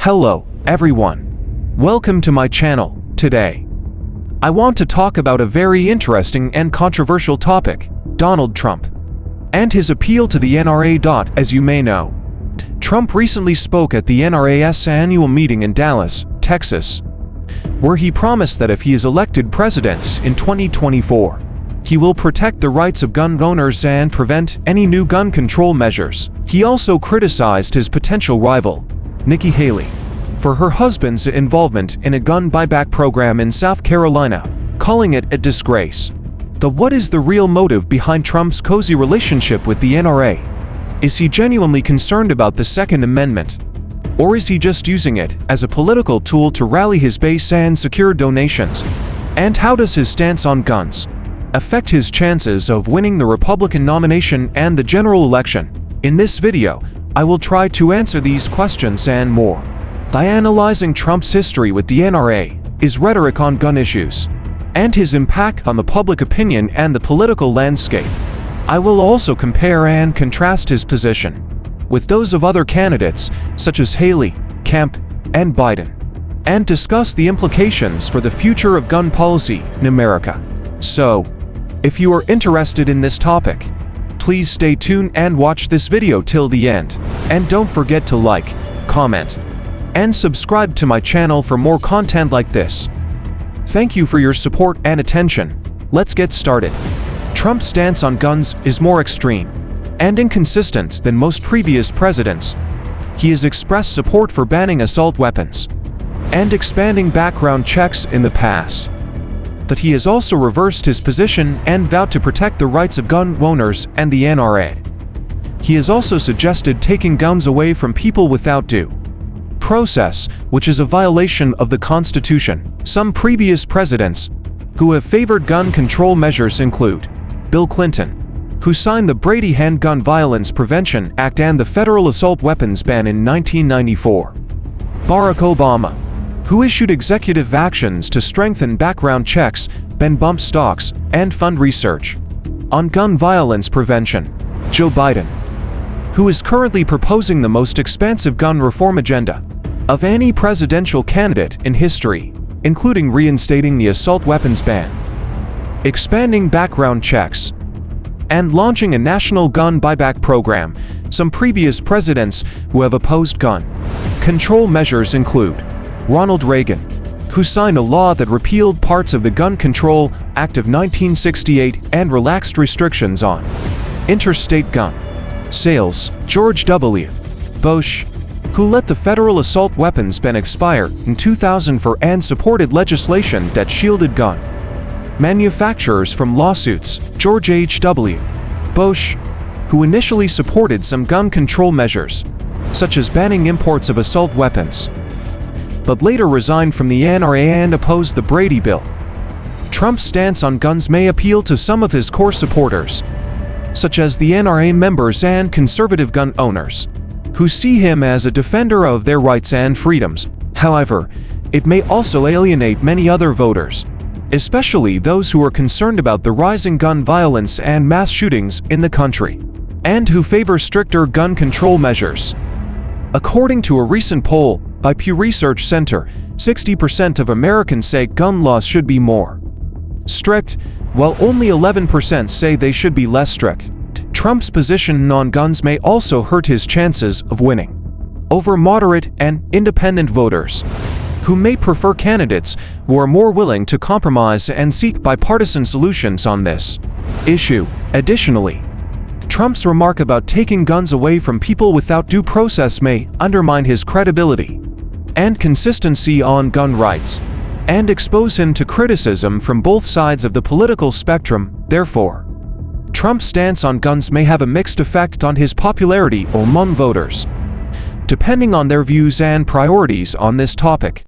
Hello, everyone. Welcome to my channel. Today, I want to talk about a very interesting and controversial topic, Donald Trump, and his appeal to the NRA. As you may know, Trump recently spoke at the NRA's annual meeting in Dallas, Texas, where he promised that if he is elected president in 2024, he will protect the rights of gun owners and prevent any new gun control measures. He also criticized his potential rival, Nikki Haley, for her husband's involvement in a gun buyback program in South Carolina, calling it a disgrace. What is the real motive behind Trump's cozy relationship with the NRA? Is he genuinely concerned about the Second Amendment? Or is he just using it as a political tool to rally his base and secure donations? And how does his stance on guns affect his chances of winning the Republican nomination and the general election? In this video, I will try to answer these questions and more by analyzing Trump's history with the NRA, his rhetoric on gun issues, and his impact on the public opinion and the political landscape. I will also compare and contrast his position with those of other candidates such as Haley, Kemp, and Biden, and discuss the implications for the future of gun policy in America. So, if you are interested in this topic, please stay tuned and watch this video till the end. And don't forget to like, comment, and subscribe to my channel for more content like this. Thank you for your support and attention. Let's get started. Trump's stance on guns is more extreme and inconsistent than most previous presidents. He has expressed support for banning assault weapons and expanding background checks in the past, but he has also reversed his position and vowed to protect the rights of gun owners and the NRA. He has also suggested taking guns away from people without due process, which is a violation of the Constitution. Some previous presidents who have favored gun control measures include Bill Clinton, who signed the Brady Handgun Violence Prevention Act and the federal assault weapons ban in 1994, Barack Obama, who issued executive actions to strengthen background checks, ban bump stocks, and fund research on gun violence prevention, Joe Biden, who is currently proposing the most expansive gun reform agenda of any presidential candidate in history, including reinstating the assault weapons ban, expanding background checks, and launching a national gun buyback program. Some previous presidents who have opposed gun control measures include Ronald Reagan, who signed a law that repealed parts of the Gun Control Act of 1968 and relaxed restrictions on interstate gun sales, George W. Bush, who let the federal assault weapons ban expire in 2004 and supported legislation that shielded gun manufacturers from lawsuits, George H.W. Bush, who initially supported some gun control measures, such as banning imports of assault weapons, but later resigned from the NRA and opposed the Brady Bill. Trump's stance on guns may appeal to some of his core supporters, such as the NRA members and conservative gun owners, who see him as a defender of their rights and freedoms. However, it may also alienate many other voters, especially those who are concerned about the rising gun violence and mass shootings in the country, and who favor stricter gun control measures. According to a recent poll by Pew Research Center, 60% of Americans say gun laws should be more strict, while only 11% say they should be less strict. Trump's position on guns may also hurt his chances of winning over moderate and independent voters, who may prefer candidates who are more willing to compromise and seek bipartisan solutions on this issue. Additionally, Trump's remark about taking guns away from people without due process may undermine his credibility and consistency on gun rights, and expose him to criticism from both sides of the political spectrum. Therefore, Trump's stance on guns may have a mixed effect on his popularity among voters, depending on their views and priorities on this topic.